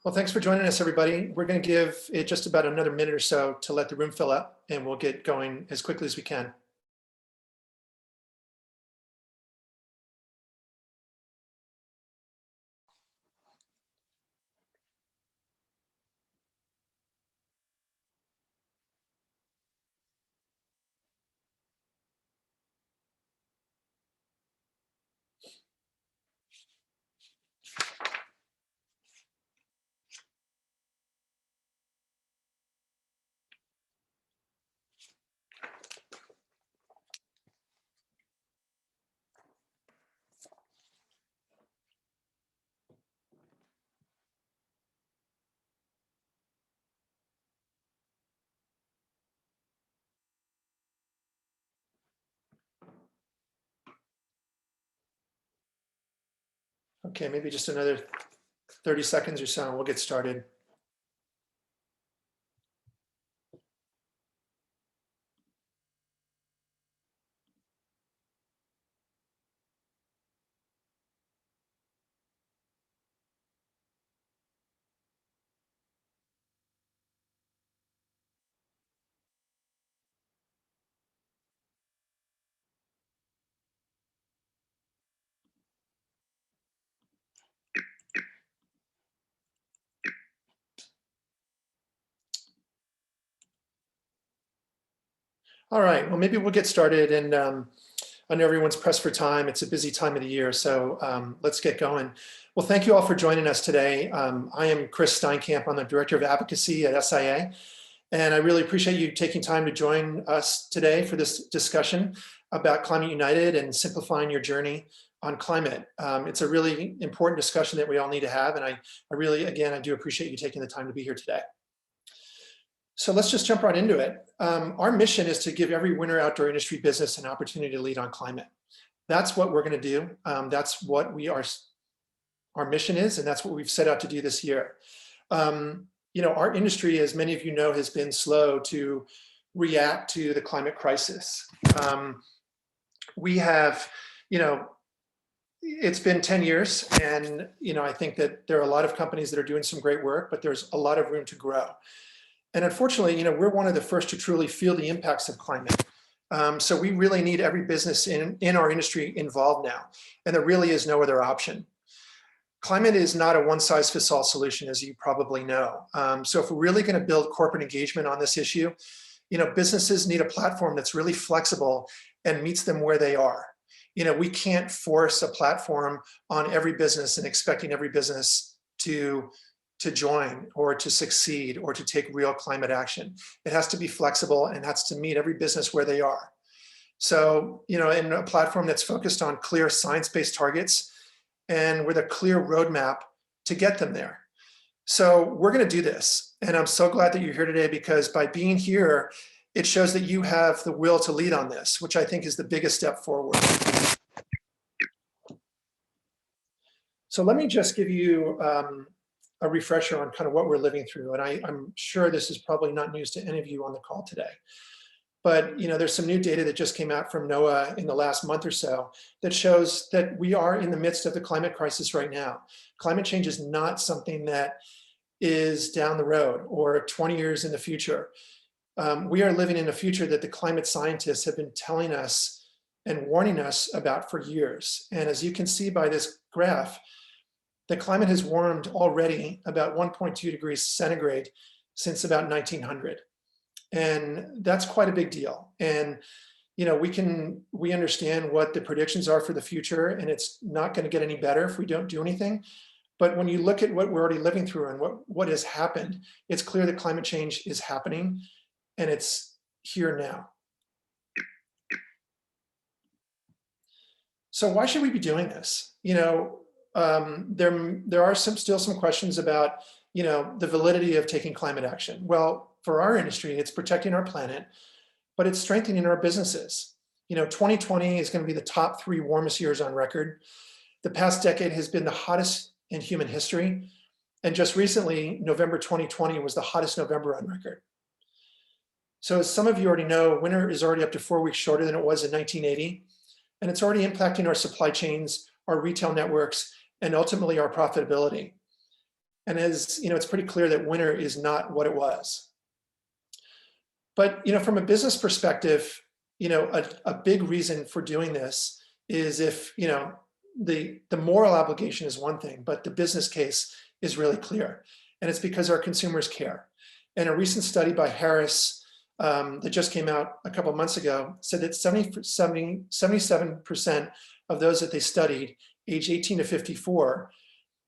Well, thanks for joining us, everybody. We're going to give it just about another minute or so to let the room fill up, and we'll get going as quickly as we can. Okay, maybe just another 30 seconds or so, and we'll get started. All right, well, maybe we'll get started. And I know everyone's pressed for time. It's a busy time of the year, so let's get going. Well, thank you all for joining us today. I am Chris Steinkamp. I'm the Director of Advocacy at SIA, and I really appreciate you taking time to join us today for this discussion about Climate United and simplifying your journey on climate. It's a really important discussion that we all need to have, and I really, again, I do appreciate you taking the time to be here today. So let's just jump right into it. Our mission is to give every winter outdoor industry business an opportunity to lead on climate. That's what we're going to do. That's what our mission is, and that's what we've set out to do this year. You know, our industry, as many of you know, has been slow to react to the climate crisis. We have, you know, it's been 10 years, and you know, I think that there are a lot of companies that are doing some great work, but there's a lot of room to grow. And unfortunately, you know, we're one of the first to truly feel the impacts of climate. So we really need every business in our industry involved now. And there really is no other option. Climate is not a one-size-fits-all solution, as you probably know. So if we're really going to build corporate engagement on this issue, you know, businesses need a platform that's really flexible and meets them where they are. You know, we can't force a platform on every business and expecting every business to join or to succeed or to take real climate action. It has to be flexible and has to meet every business where they are. So, you know, in a platform that's focused on clear science-based targets and with a clear roadmap to get them there. So we're going to do this. And I'm so glad that you're here today, because by being here, it shows that you have the will to lead on this, which I think is the biggest step forward. So let me just give you a refresher on kind of what we're living through. And I'm sure this is probably not news to any of you on the call today. But you know, there's some new data that just came out from NOAA in the last month or so that shows that we are in the midst of the climate crisis right now. Climate change is not something that is down the road or 20 years in the future. We are living in a future that the climate scientists have been telling us and warning us about for years. And as you can see by this graph, the climate has warmed already about 1.2 degrees centigrade since about 1900. And that's quite a big deal. And, you know, we understand what the predictions are for the future, and it's not going to get any better if we don't do anything. But when you look at what we're already living through and what has happened, it's clear that climate change is happening, and it's here now. So why should we be doing this? You know, there are still some questions about, you know, the validity of taking climate action. Well, for our industry, it's protecting our planet, but it's strengthening our businesses. You know, 2020 is going to be the top 3 warmest years on record. The past decade has been the hottest in human history. And just recently, November 2020 was the hottest November on record. So as some of you already know, winter is already up to 4 weeks shorter than it was in 1980, and it's already impacting our supply chains, our retail networks, and ultimately our profitability. And as you know, it's pretty clear that winter is not what it was. But from a business perspective, a big reason for doing this is if the moral obligation is one thing, but the business case is really clear, and it's because our consumers care. And a recent study by Harris that just came out a couple of months ago said that 77% of those that they studied, age 18 to 54,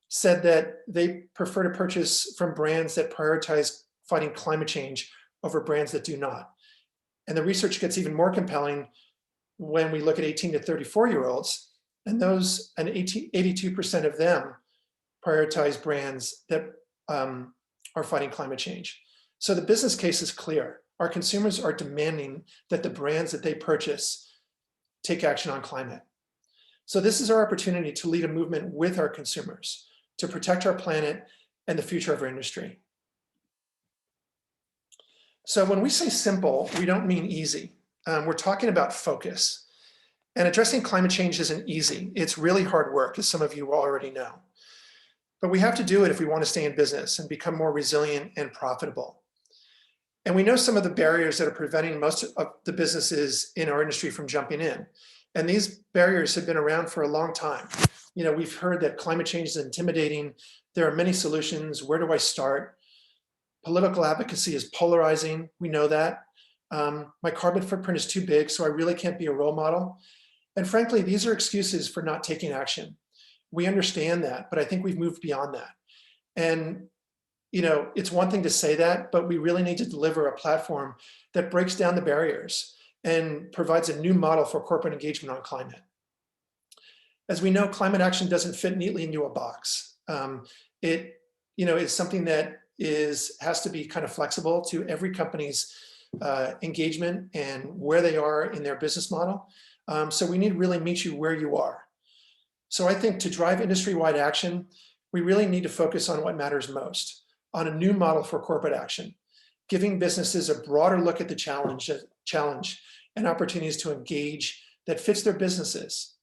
said that they prefer to purchase from brands that prioritize fighting climate change over brands that do not. And the research gets even more compelling when we look at 18 to 34-year-olds, and 82% of them prioritize brands that are fighting climate change. So the business case is clear. Our consumers are demanding that the brands that they purchase take action on climate. So this is our opportunity to lead a movement with our consumers to protect our planet and the future of our industry. So when we say simple, we don't mean easy. We're talking about focus. And addressing climate change isn't easy. It's really hard work, as some of you already know. But we have to do it if we want to stay in business and become more resilient and profitable. And we know some of the barriers that are preventing most of the businesses in our industry from jumping in. And these barriers have been around for a long time. We've heard that climate change is intimidating. There are many solutions. Where do I start? Political advocacy is polarizing. We know that. My carbon footprint is too big, so I really can't be a role model. And frankly, these are excuses for not taking action. We understand that, but I think we've moved beyond that. And it's one thing to say that, but we really need to deliver a platform that breaks down the barriers and provides a new model for corporate engagement on climate. As we know, climate action doesn't fit neatly into a box. It is something that has to be kind of flexible to every company's engagement and where they are in their business model. So we need to really meet you where you are. So I think to drive industry-wide action, we really need to focus on what matters most, on a new model for corporate action, giving businesses a broader look at the challenge and opportunities to engage that fits their businesses.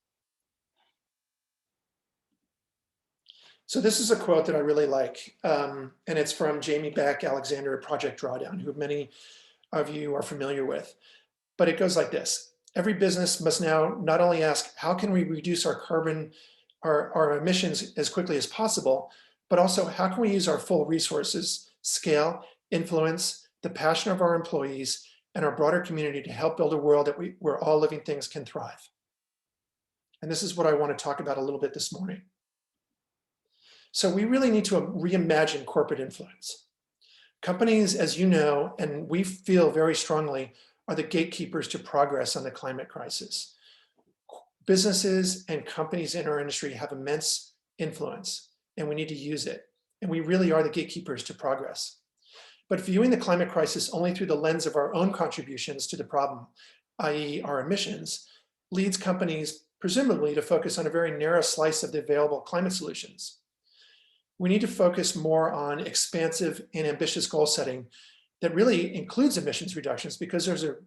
So this is a quote that I really like, and it's from Jamie Beck Alexander at Project Drawdown, who many of you are familiar with. But it goes like this: every business must now not only ask, how can we reduce our carbon, our emissions as quickly as possible, but also how can we use our full resources, scale, influence, the passion of our employees, and our broader community to help build a world that where all living things can thrive. And this is what I want to talk about a little bit this morning. So we really need to reimagine corporate influence. Companies, as you know, and we feel very strongly, are the gatekeepers to progress on the climate crisis. Businesses and companies in our industry have immense influence, and we need to use it. And we really are the gatekeepers to progress. But viewing the climate crisis only through the lens of our own contributions to the problem, i.e. our emissions, leads companies presumably to focus on a very narrow slice of the available climate solutions. We need to focus more on expansive and ambitious goal setting that really includes emissions reductions, because those are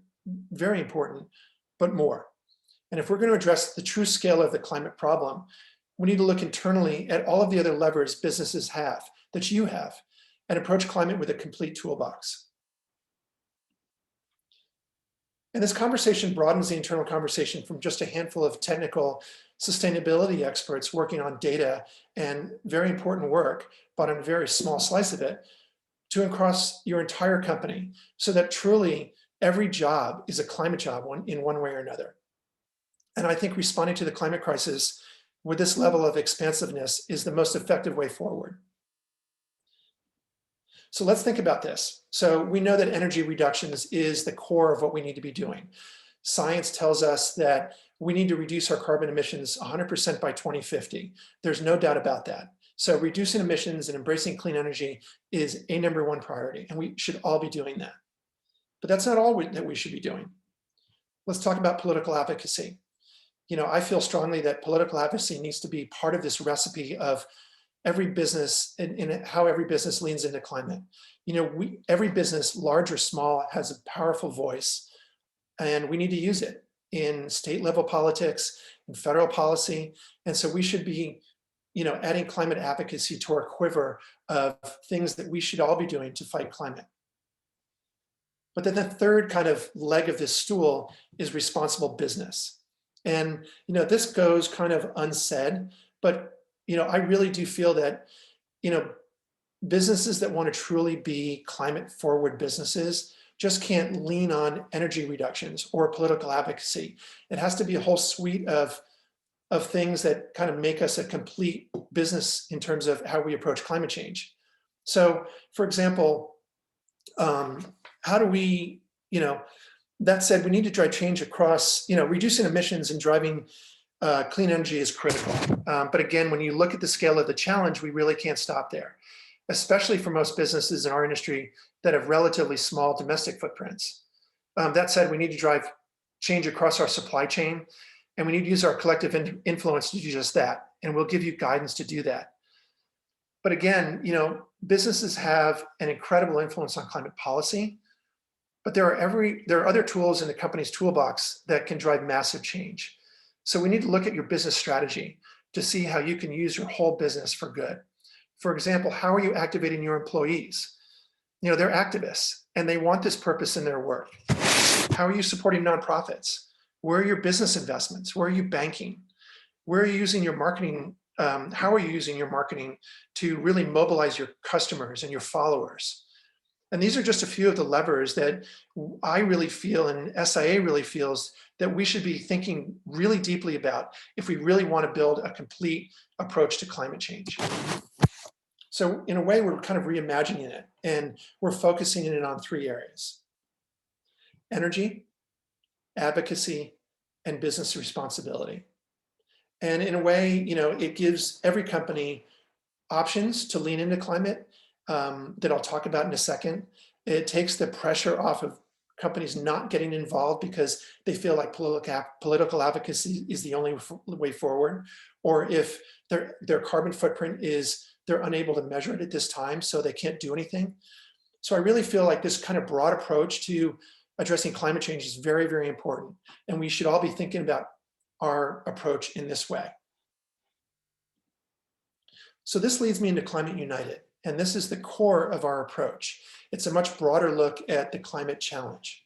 very important, but more. And if we're going to address the true scale of the climate problem, we need to look internally at all of the other levers businesses have, that you have, and approach climate with a complete toolbox. And this conversation broadens the internal conversation from just a handful of technical sustainability experts working on data and very important work, but on a very small slice of it, to across your entire company, so that truly every job is a climate job in one way or another. And I think responding to the climate crisis with this level of expansiveness is the most effective way forward. So let's think about this. So we know that energy reductions is the core of what we need to be doing. Science tells us that we need to reduce our carbon emissions 100% by 2050. There's no doubt about that. So reducing emissions and embracing clean energy is a #1 priority, and we should all be doing that. But that's not all that we should be doing. Let's talk about political advocacy. I feel strongly that political advocacy needs to be part of this recipe of every business and how every business leans into climate. You know, every business, large or small, has a powerful voice, and we need to use it in state level politics, in federal policy. And so we should be, you know, adding climate advocacy to our quiver of things that we should all be doing to fight climate. But then the third kind of leg of this stool is responsible business. And, you know, this goes kind of unsaid, but, you know, I really do feel that, you know, businesses that want to truly be climate forward businesses just can't lean on energy reductions or political advocacy. It has to be a whole suite of things that kind of make us a complete business in terms of how we approach climate change. So, for example, how do we, you know, that said, we need to drive change across, you know, reducing emissions and driving clean energy is critical. But again, when you look at the scale of the challenge, we really can't stop there, especially for most businesses in our industry that have relatively small domestic footprints. That said, we need to drive change across our supply chain, and we need to use our collective influence to do just that. And we'll give you guidance to do that. But again, you know, businesses have an incredible influence on climate policy, but there are other tools in the company's toolbox that can drive massive change. So we need to look at your business strategy to see how you can use your whole business for good. For example, how are you activating your employees? You know, they're activists and they want this purpose in their work. How are you supporting nonprofits? Where are your business investments? Where are you banking? Where are you using your marketing? How are you using your marketing to really mobilize your customers and your followers? And these are just a few of the levers that I really feel and SIA really feels that we should be thinking really deeply about if we really want to build a complete approach to climate change. So in a way, we're kind of reimagining it, and we're focusing it on three areas: energy, advocacy, and business responsibility. And in a way, you know, it gives every company options to lean into climate that I'll talk about in a second. It takes the pressure off of companies not getting involved because they feel like political advocacy is the only way forward, or if their carbon footprint is, they're unable to measure it at this time, so they can't do anything. So I really feel like this kind of broad approach to addressing climate change is very, very important. And we should all be thinking about our approach in this way. So this leads me into Climate United, and this is the core of our approach. It's a much broader look at the climate challenge.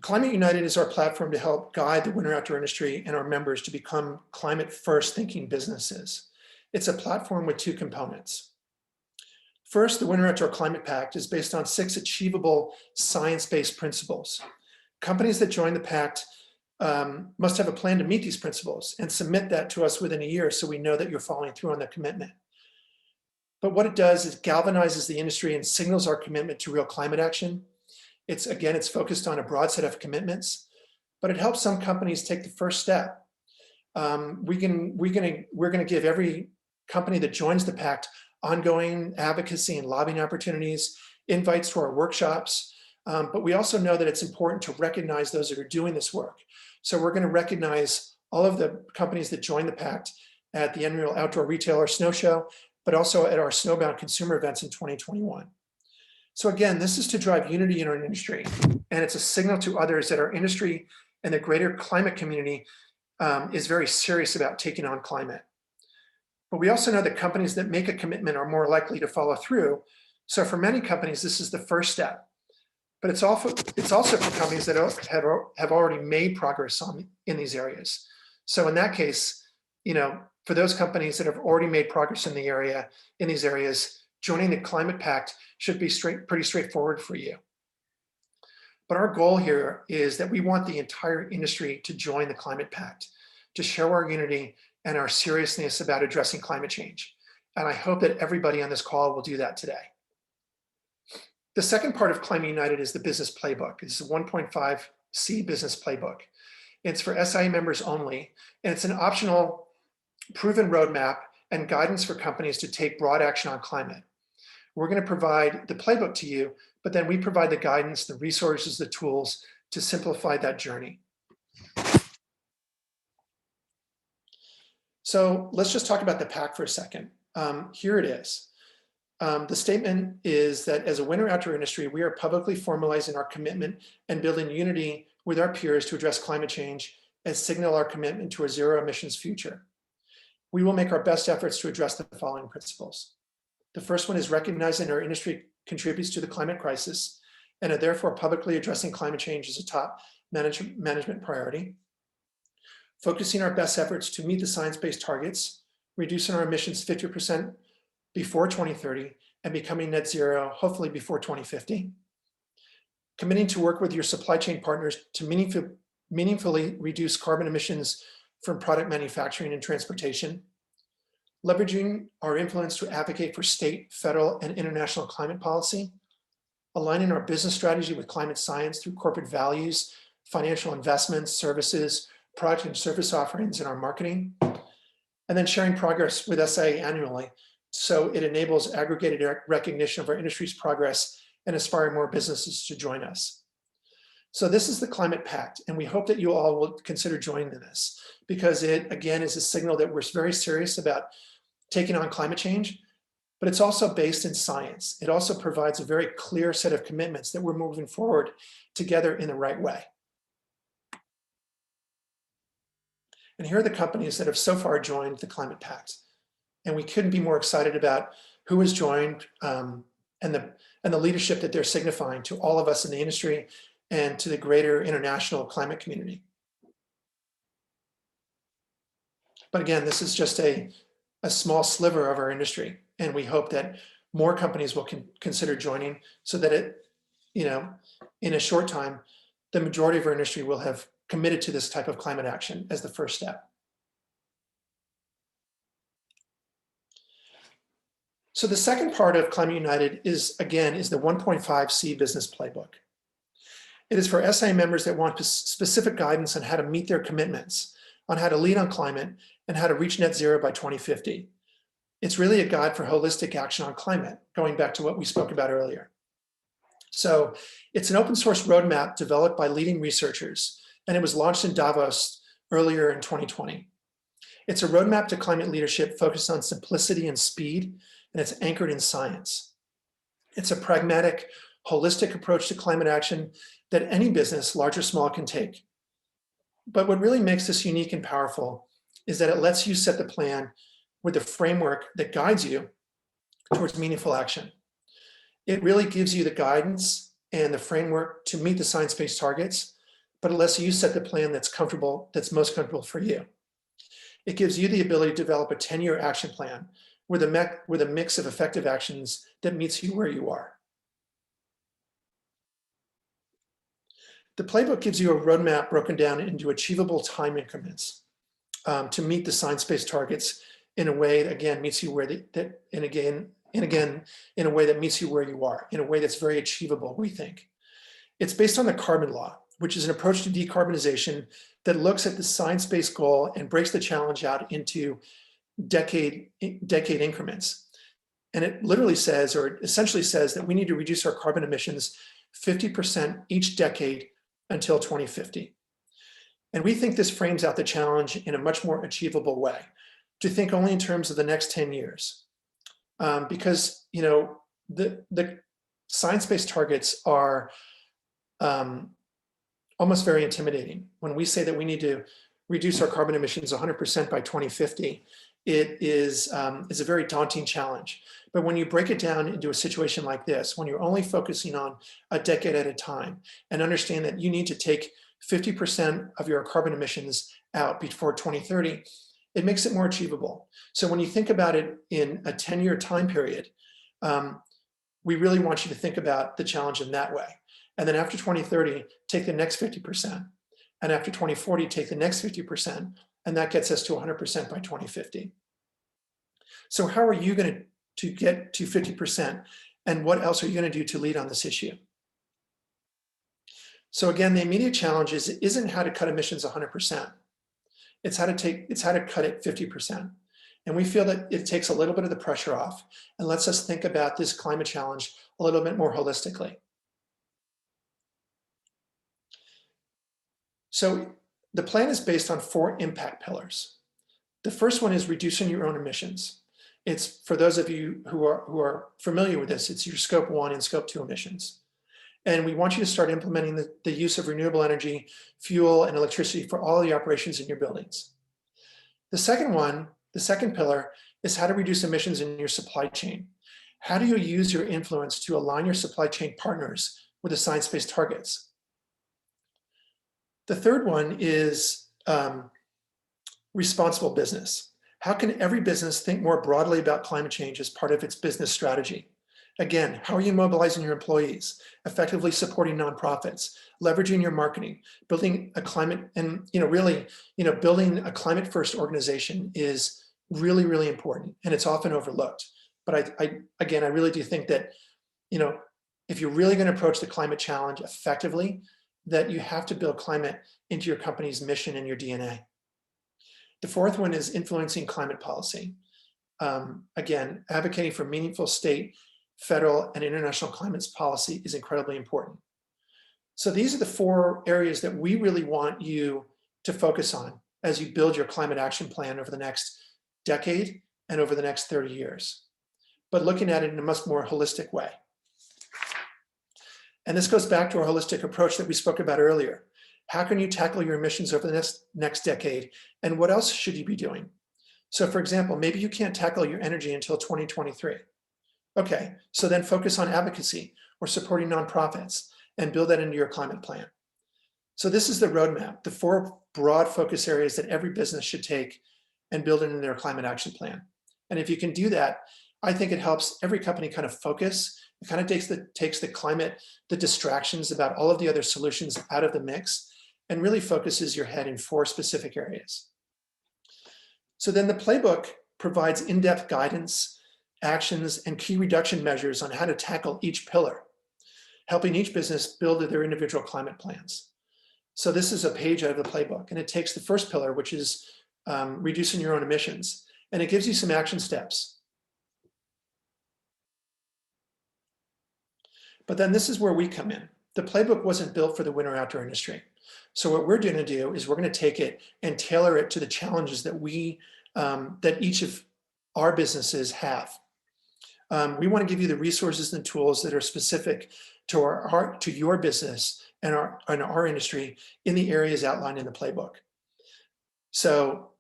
Climate United is our platform to help guide the winter outdoor industry and our members to become climate first thinking businesses. It's a platform with two components. First, the Winter Outdoor Climate Pact is based on 6 achievable science-based principles. Companies that join the Pact must have a plan to meet these principles and submit that to us within a year so we know that you're following through on that commitment. But what it does is galvanizes the industry and signals our commitment to real climate action. It's focused on a broad set of commitments, but it helps some companies take the first step. We're going to give every company that joins the Pact ongoing advocacy and lobbying opportunities, invites to our workshops, but we also know that it's important to recognize those that are doing this work. So we're going to recognize all of the companies that join the Pact at the annual Outdoor Retailer Snow Show, but also at our Snowbound consumer events in 2021. So again, this is to drive unity in our industry, and it's a signal to others that our industry and the greater climate community is very serious about taking on climate. But we also know that companies that make a commitment are more likely to follow through. So for many companies, this is the first step. But it's also for companies that have already made progress in these areas. So in that case, you know, for those companies that have already made progress in these areas, joining the Climate Pact should be pretty straightforward for you. But our goal here is that we want the entire industry to join the Climate Pact, to show our unity and our seriousness about addressing climate change. And I hope that everybody on this call will do that today. The second part of Climate United is the Business Playbook. It's a 1.5C Business Playbook. It's for SIA members only, and it's an optional proven roadmap and guidance for companies to take broad action on climate. We're going to provide the playbook to you, but then we provide the guidance, the resources, the tools to simplify that journey. So let's just talk about the Pact for a second. Here it is. The statement is that as a winter outdoor industry, we are publicly formalizing our commitment and building unity with our peers to address climate change and signal our commitment to a zero emissions future. We will make our best efforts to address the following principles. The first one is recognizing our industry contributes to the climate crisis and are therefore publicly addressing climate change as a top management priority. Focusing our best efforts to meet the science-based targets, reducing our emissions 50% before 2030 and becoming net zero, hopefully before 2050. Committing to work with your supply chain partners to meaningfully reduce carbon emissions from product manufacturing and transportation. Leveraging our influence to advocate for state, federal, and international climate policy. Aligning our business strategy with climate science through corporate values, financial investments, services, product and service offerings in our marketing. And then sharing progress with SIA annually so it enables aggregated recognition of our industry's progress and inspire more businesses to join us. So this is the Climate Pact, and we hope that you all will consider joining this because it, again, is a signal that we're very serious about taking on climate change, but it's also based in science. It also provides a very clear set of commitments that we're moving forward together in the right way. And here are the companies that have so far joined the Climate Pact. And we couldn't be more excited about who has joined and the leadership that they're signifying to all of us in the industry and to the greater international climate community. But again, this is just a small sliver of our industry. And we hope that more companies will consider joining so that it, in a short time, the majority of our industry will have committed to this type of climate action as the first step. So the second part of Climate United is the 1.5C Business Playbook. It is for SIA members that want specific guidance on how to meet their commitments, on how to lead on climate, and how to reach net zero by 2050. It's really a guide for holistic action on climate, going back to what we spoke about earlier. So it's an open source roadmap developed by leading researchers, and it was launched in Davos earlier in 2020. It's a roadmap to climate leadership focused on simplicity and speed, and it's anchored in science. It's a pragmatic, holistic approach to climate action that any business, large or small, can take. But what really makes this unique and powerful is that it lets you set the plan with a framework that guides you towards meaningful action. It really gives you the guidance and the framework to meet the science-based targets, but it lets you set the plan that's most comfortable for you. It gives you the ability to develop a 10-year action plan with a mix of effective actions that meets you where you are. The playbook gives you a roadmap broken down into achievable time increments to meet the science-based targets in a way that again meets you where in a way that meets you where you are, in a way that's very achievable, we think. It's based on the carbon law, which is an approach to decarbonization that looks at the science-based goal and breaks the challenge out into decade increments. And it literally says, or essentially says, that we need to reduce our carbon emissions 50% each decade until 2050. And we think this frames out the challenge in a much more achievable way, to think only in terms of the next 10 years. Because the science-based targets are almost very intimidating. When we say that we need to reduce our carbon emissions 100% by 2050, it is a very daunting challenge. But when you break it down into a situation like this, when you're only focusing on a decade at a time and understand that you need to take 50% of your carbon emissions out before 2030, it makes it more achievable. So when you think about it in a 10-year time period, we really want you to think about the challenge in that way. And then after 2030, take the next 50%. And after 2040, take the next 50%. And that gets us to 100% by 2050. So how are you going to get to 50%? And what else are you going to do to lead on this issue? So again, the immediate challenge isn't how to cut emissions 100%. It's how to cut it 50%. And we feel that it takes a little bit of the pressure off and lets us think about this climate challenge a little bit more holistically. So the plan is based on 4 impact pillars. The first one is reducing your own emissions. It's for those of you who are familiar with this, it's your scope 1 and scope 2 emissions. And we want you to start implementing the use of renewable energy, fuel, and electricity for all the operations in your buildings. The second one, the second pillar, is how to reduce emissions in your supply chain. How do you use your influence to align your supply chain partners with the science-based targets? The third one is responsible business. How can every business think more broadly about climate change as part of its business strategy? Again, how are you mobilizing your employees, effectively supporting nonprofits, leveraging your marketing, building a climate, and building a climate-first organization is really, really important, and it's often overlooked. But I really do think that, if you're really going to approach the climate challenge effectively, that you have to build climate into your company's mission and your DNA. The fourth one is influencing climate policy. Again, advocating for meaningful state, federal, and international climate policy is incredibly important. So these are the 4 areas that we really want you to focus on as you build your climate action plan over the next decade and over the next 30 years, but looking at it in a much more holistic way. And this goes back to our holistic approach that we spoke about earlier. How can you tackle your emissions over the next decade, and what else should you be doing? So for example, maybe you can't tackle your energy until 2023. Okay, so then focus on advocacy or supporting nonprofits and build that into your climate plan. So this is the roadmap, the 4 broad focus areas that every business should take and build into their climate action plan. And if you can do that, I think it helps every company kind of focus. It kind of takes the climate, the distractions about all of the other solutions out of the mix, and really focuses your head in 4 specific areas. So then the playbook provides in-depth guidance, actions, and key reduction measures on how to tackle each pillar, helping each business build their individual climate plans. So this is a page out of the playbook, and it takes the first pillar, which is reducing your own emissions, and it gives you some action steps. But then this is where we come in. The playbook wasn't built for the winter outdoor industry. So what we're going to do is we're going to take it and tailor it to the challenges that that each of our businesses have. We want to give you the resources and tools that are specific to your business and our industry in the areas outlined in the playbook. So,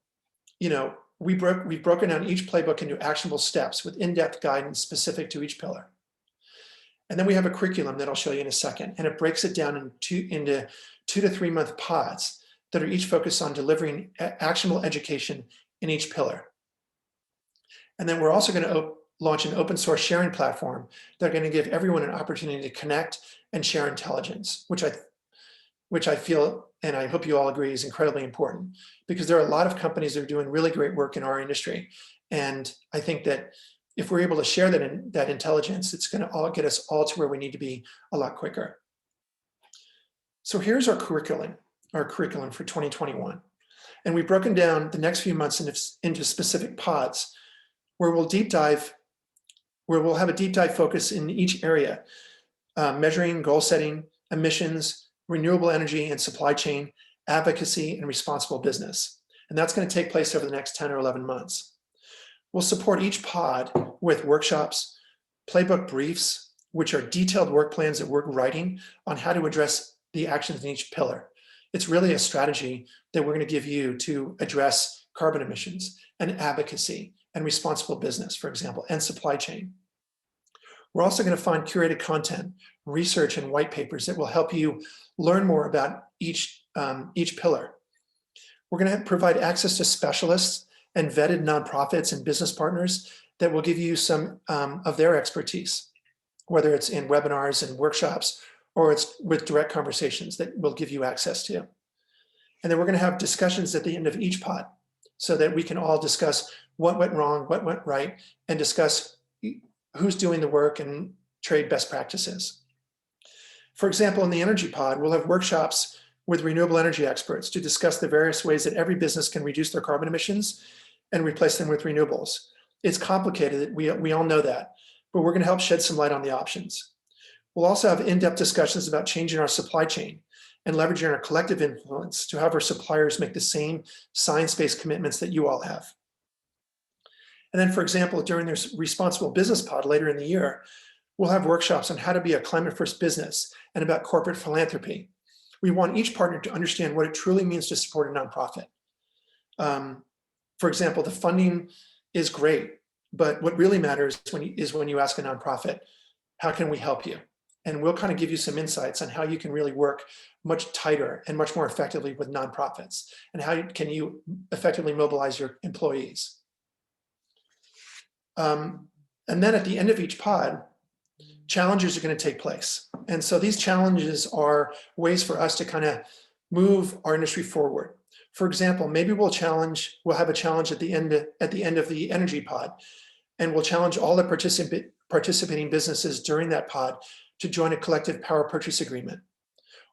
we've broken down each playbook into actionable steps with in-depth guidance specific to each pillar. And then we have a curriculum that I'll show you in a second, and it breaks it down into 2 to 3 month pods that are each focused on delivering actionable education in each pillar. And then we're also going to launch an open source sharing platform that are going to give everyone an opportunity to connect and share intelligence, which I feel, and I hope you all agree, is incredibly important, because there are a lot of companies that are doing really great work in our industry. And I think that if we're able to share that intelligence, it's going to all get us all to where we need to be a lot quicker. So here's our curriculum for 2021. And we've broken down the next few months into specific pods where we'll have a deep dive focus in each area, measuring, goal setting, emissions, renewable energy and supply chain, advocacy, and responsible business. And that's going to take place over the next 10 or 11 months. We'll support each pod with workshops, playbook briefs, which are detailed work plans that we're writing on how to address the actions in each pillar. It's really a strategy that we're going to give you to address carbon emissions and advocacy and responsible business, for example, and supply chain. We're also going to find curated content, research, and white papers that will help you learn more about each pillar. We're going to provide access to specialists and vetted nonprofits and business partners that will give you some of their expertise, whether it's in webinars and workshops or it's with direct conversations that we'll give you access to. And then we're going to have discussions at the end of each pod so that we can all discuss what went wrong, what went right, and discuss who's doing the work and trade best practices. For example, in the energy pod, we'll have workshops with renewable energy experts to discuss the various ways that every business can reduce their carbon emissions and replace them with renewables. It's complicated, we all know that, but we're going to help shed some light on the options. We'll also have in-depth discussions about changing our supply chain and leveraging our collective influence to have our suppliers make the same science-based commitments that you all have. And then, for example, during this Responsible Business Pod later in the year, we'll have workshops on how to be a climate-first business and about corporate philanthropy. We want each partner to understand what it truly means to support a nonprofit. For example, the funding is great, but what really matters is when you ask a nonprofit, how can we help you? And we'll kind of give you some insights on how you can really work much tighter and much more effectively with nonprofits, and how can you effectively mobilize your employees. And then at the end of each pod, challenges are going to take place. And so these challenges are ways for us to kind of move our industry forward. For example, maybe we'll have a challenge at the end of the energy pod, and we'll challenge all the participating businesses during that pod to join a collective power purchase agreement.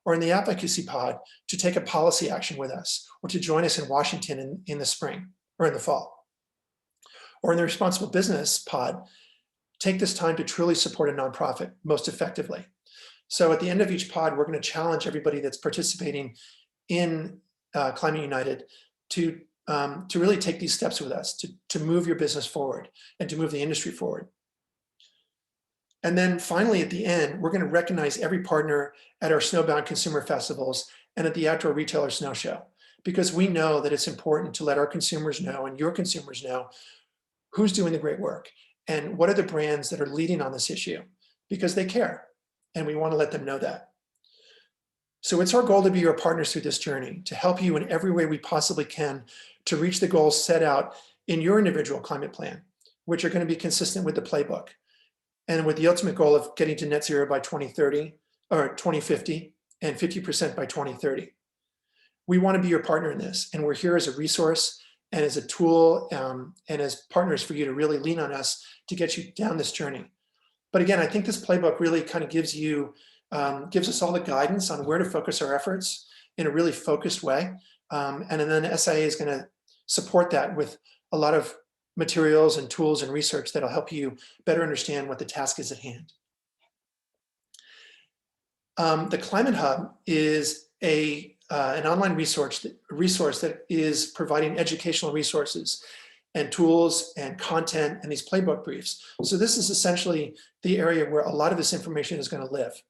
Or in the advocacy pod, to take a policy action with us, or to join us in Washington in the spring or in the fall. Or in the responsible business pod, take this time to truly support a nonprofit most effectively. So at the end of each pod, we're going to challenge everybody that's participating in Climate United to really take these steps with us, to move your business forward and to move the industry forward. And then finally, at the end, we're going to recognize every partner at our snowbound consumer festivals and at the Outdoor Retailer Snow Show, because we know that it's important to let our consumers know and your consumers know who's doing the great work and what are the brands that are leading on this issue, because they care and we want to let them know that. So it's our goal to be your partners through this journey, to help you in every way we possibly can to reach the goals set out in your individual climate plan, which are going to be consistent with the playbook, and with the ultimate goal of getting to net zero by 2030 or 2050 and 50% by 2030. We want to be your partner in this, and we're here as a resource and as a tool and as partners for you to really lean on us to get you down this journey. But again, I think this playbook really kind of gives us all the guidance on where to focus our efforts in a really focused way. And then SIA is going to support that with a lot of materials and tools and research that'll help you better understand what the task is at hand. The Climate Hub is an online resource that is providing educational resources and tools and content and these playbook briefs. So this is essentially the area where a lot of this information is going to live.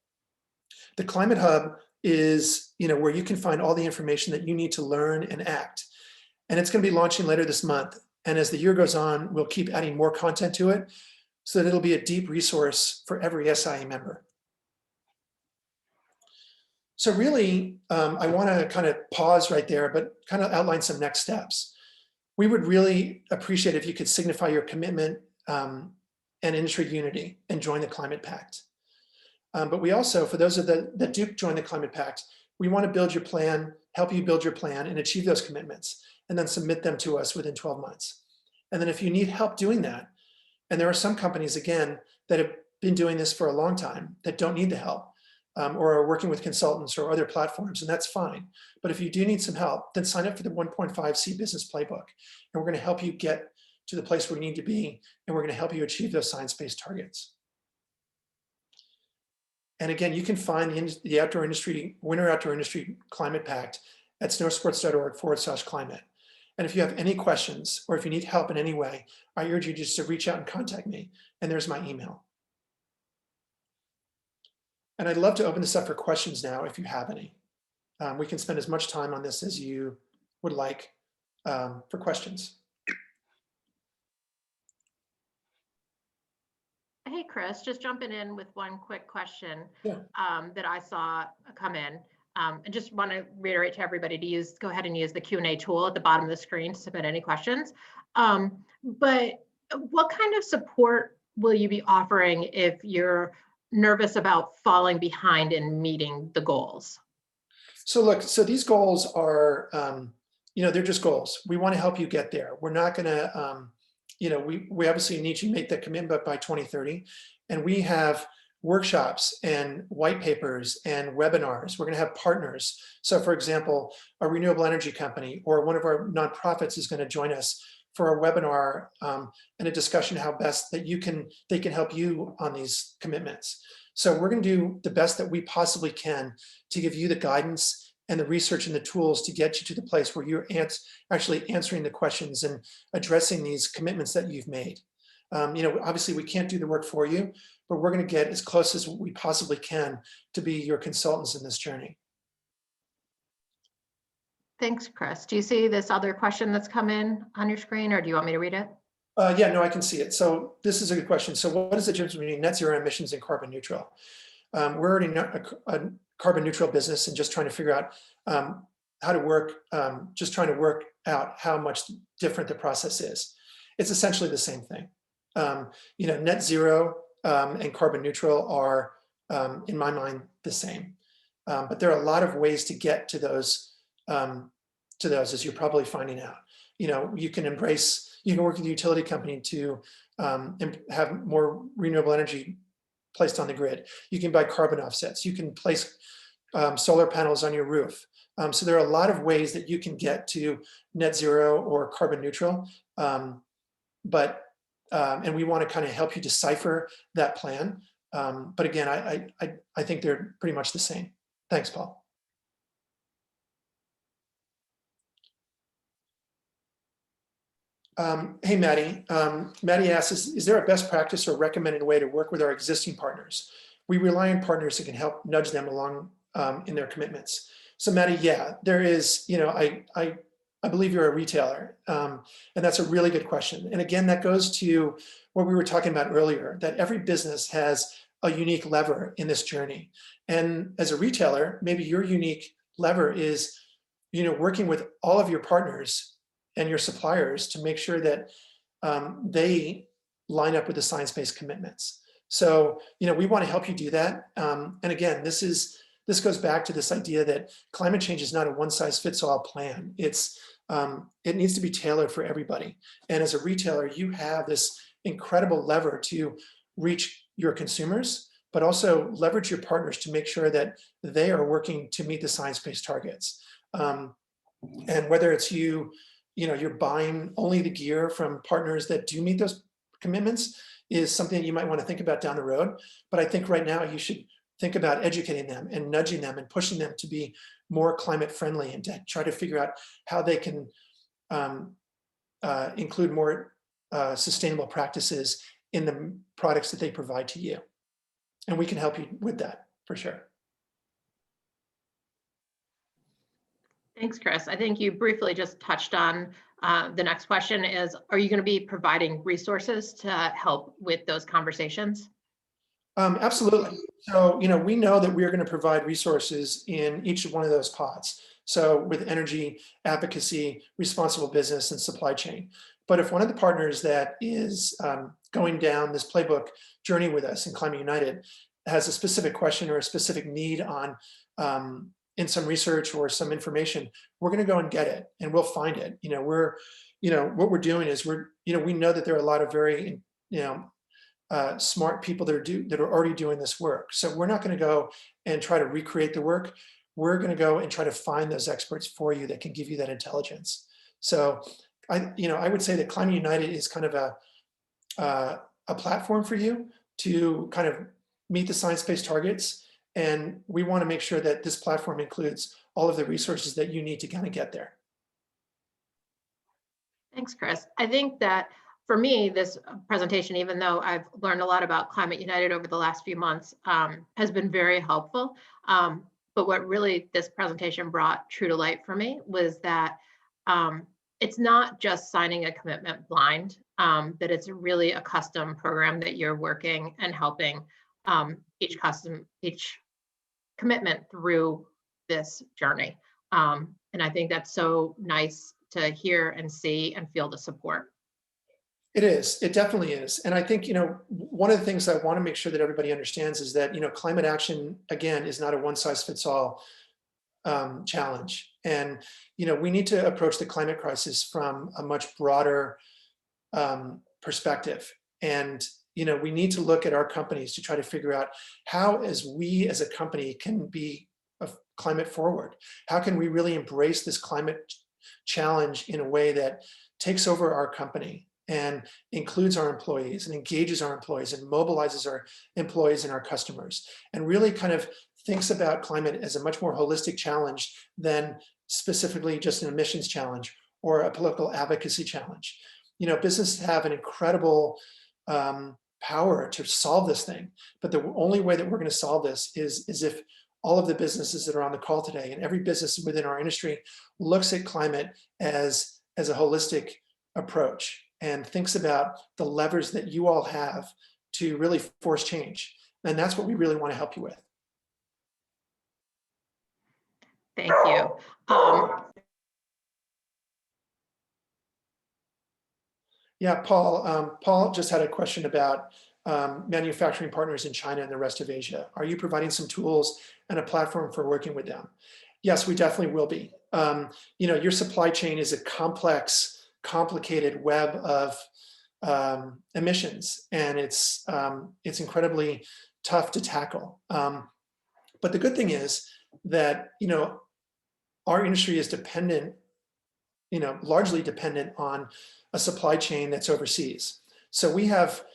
The Climate Hub is, where you can find all the information that you need to learn and act. And it's going to be launching later this month. And as the year goes on, we'll keep adding more content to it so that it'll be a deep resource for every SIA member. So really, I want to kind of pause right there, but kind of outline some next steps. We would really appreciate if you could signify your commitment and industry unity and join the Climate Pact. But we also, for those that do join the Climate Pact, we want to build your plan, help you build your plan and achieve those commitments, and then submit them to us within 12 months. And then if you need help doing that, and there are some companies, again, that have been doing this for a long time that don't need the help, or are working with consultants or other platforms, and that's fine. But if you do need some help, then sign up for the 1.5C Business Playbook, and we're going to help you get to the place where you need to be, and we're going to help you achieve those science-based targets. And again, you can find the Winter Outdoor Industry Climate Pact at snowsports.org/climate. And if you have any questions or if you need help in any way, I urge you just to reach out and contact me. And there's my email. And I'd love to open this up for questions now if you have any. We can spend as much time on this as you would like for questions. Hey, Chris, just jumping in with one quick question Yeah. that I saw come in. I just want to reiterate to everybody to go ahead and use the Q&A tool at the bottom of the screen to submit any questions. But what kind of support will you be offering if you're nervous about falling behind in meeting the goals? So look, so these goals are, they're just goals. We want to help you get there. We're not going to, we obviously need you to make that commitment by 2030. And we have workshops and white papers and webinars. We're going to have partners. So for example, a renewable energy company or one of our nonprofits is going to join us for a webinar and a discussion how best that they can help you on these commitments. So we're going to do the best that we possibly can to give you the guidance and the research and the tools to get you to the place where you're actually answering the questions and addressing these commitments that you've made. Obviously we can't do the work for you, but we're going to get as close as we possibly can to be your consultants in this journey. Thanks, Chris. Do you see this other question that's come in on your screen, or do you want me to read it? Yeah, no, I can see it. So this is a good question. So what is the difference between net zero emissions and carbon neutral? We're already a carbon neutral business and just trying to figure out how to work, out how much different the process is. It's essentially the same thing. Net zero and carbon neutral are, in my mind, the same. But there are a lot of ways to get to those, as you're probably finding out. You can work with the utility company to have more renewable energy placed on the grid. You can buy carbon offsets. You can place solar panels on your roof. So there are a lot of ways that you can get to net zero or carbon neutral. And we want to kind of help you decipher that plan. But again, I think they're pretty much the same. Thanks, Paul. Hey, Maddie. Maddie asks, is there a best practice or recommended way to work with our existing partners? We rely on partners that can help nudge them along in their commitments. So Maddie, yeah, there is, I believe you're a retailer, and that's a really good question. And again, that goes to what we were talking about earlier, that every business has a unique lever in this journey. And as a retailer, maybe your unique lever is, working with all of your partners and your suppliers to make sure that they line up with the science-based commitments. So, we want to help you do that. And again, this goes back to this idea that climate change is not a one-size-fits-all plan. It needs to be tailored for everybody. And as a retailer, you have this incredible lever to reach your consumers, but also leverage your partners to make sure that they are working to meet the science-based targets. And whether it's you're buying only the gear from partners that do meet those commitments is something that you might want to think about down the road. But I think right now you should think about educating them and nudging them and pushing them to be more climate friendly and to try to figure out how they can include more sustainable practices in the products that they provide to you. And we can help you with that for sure. Thanks, Chris. I think you briefly just touched on the next question is, are you going to be providing resources to help with those conversations? Absolutely. So, we know that we're going to provide resources in each one of those pods. So with energy, advocacy, responsible business, and supply chain. But if one of the partners that is going down this playbook journey with us in Climate United has a specific question or a specific need on in some research or some information, we're going to go and get it, and we'll find it. What we're doing is we know that there are a lot of very smart people that are already doing this work. So we're not going to go and try to recreate the work. We're going to go and try to find those experts for you that can give you that intelligence. So I would say that Climate United is kind of a platform for you to kind of meet the science-based targets. And we want to make sure that this platform includes all of the resources that you need to kind of get there. Thanks, Chris. I think that for me, this presentation, even though I've learned a lot about Climate United over the last few months, has been very helpful. But what really this presentation brought true to light for me was that it's not just signing a commitment blind, that it's really a custom program that you're working and helping each commitment through this journey. And I think that's so nice to hear and see and feel the support. It is. It definitely is. And I think, one of the things I want to make sure that everybody understands is that, climate action, again, is not a one-size-fits-all challenge. And, we need to approach the climate crisis from a much broader perspective. And, we need to look at our companies to try to figure out how, as we as a company can be climate forward, how can we really embrace this climate challenge in a way that takes over our company and includes our employees and engages our employees and mobilizes our employees and our customers, and really kind of thinks about climate as a much more holistic challenge than specifically just an emissions challenge or a political advocacy challenge. You know, businesses have an incredible power to solve this thing, but the only way that we're going to solve this is if all of the businesses that are on the call today and every business within our industry looks at climate as a holistic approach and thinks about the levers that you all have to really force change. And that's what we really want to help you with. Thank you. Yeah, Paul. Paul just had a question about manufacturing partners in China and the rest of Asia. Are you providing some tools and a platform for working with them? Yes, we definitely will be. You know, your supply chain is a complex, complicated web of emissions, and it's incredibly tough to tackle. But the good thing is that, you know, our industry is dependent, you know, largely dependent on a supply chain that's overseas. So we have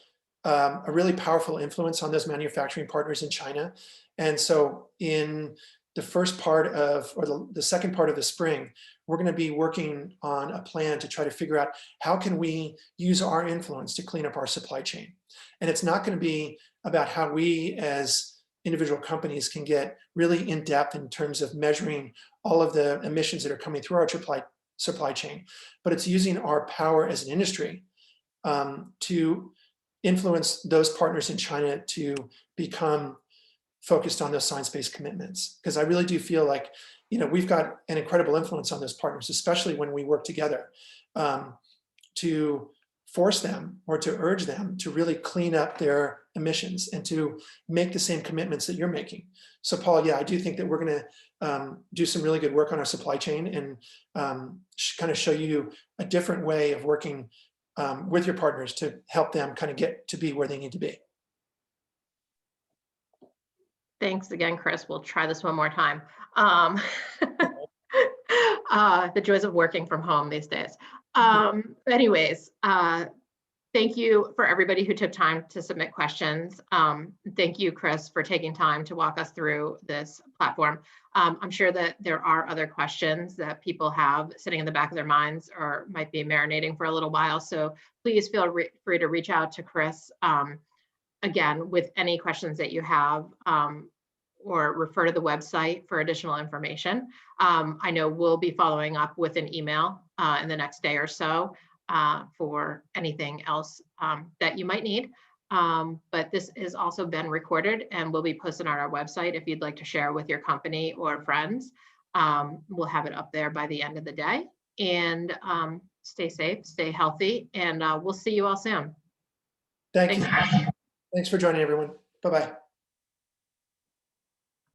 a really powerful influence on those manufacturing partners in China. And so in the first part of, or the second part of the spring, we're going to be working on a plan to try to figure out how can we use our influence to clean up our supply chain. And it's not going to be about how we as individual companies can get really in depth in terms of measuring all of the emissions that are coming through our supply chain, but it's using our power as an industry to influence those partners in China to become focused on those science-based commitments. Because I really do feel like, you know, we've got an incredible influence on those partners, especially when we work together to force them or to urge them to really clean up their emissions and to make the same commitments that you're making. So Paul, yeah, I do think that we're going to do some really good work on our supply chain and kind of show you a different way of working with your partners to help them kind of get to be where they need to be. Thanks again, Chris. We'll try this one more time. The joys of working from home these days. Anyways, thank you for everybody who took time to submit questions. Thank you, Chris, for taking time to walk us through this platform. I'm sure that there are other questions that people have sitting in the back of their minds or might be marinating for a little while. So please feel free to reach out to Chris again with any questions that you have, or refer to the website for additional information. I know we'll be following up with an email in the next day or so for anything else that you might need. But this has also been recorded and will be posted on our website if you'd like to share with your company or friends. We'll have it up there by the end of the day. And stay safe, stay healthy, and we'll see you all soon. Thank you. Thanks for joining, everyone. Bye-bye.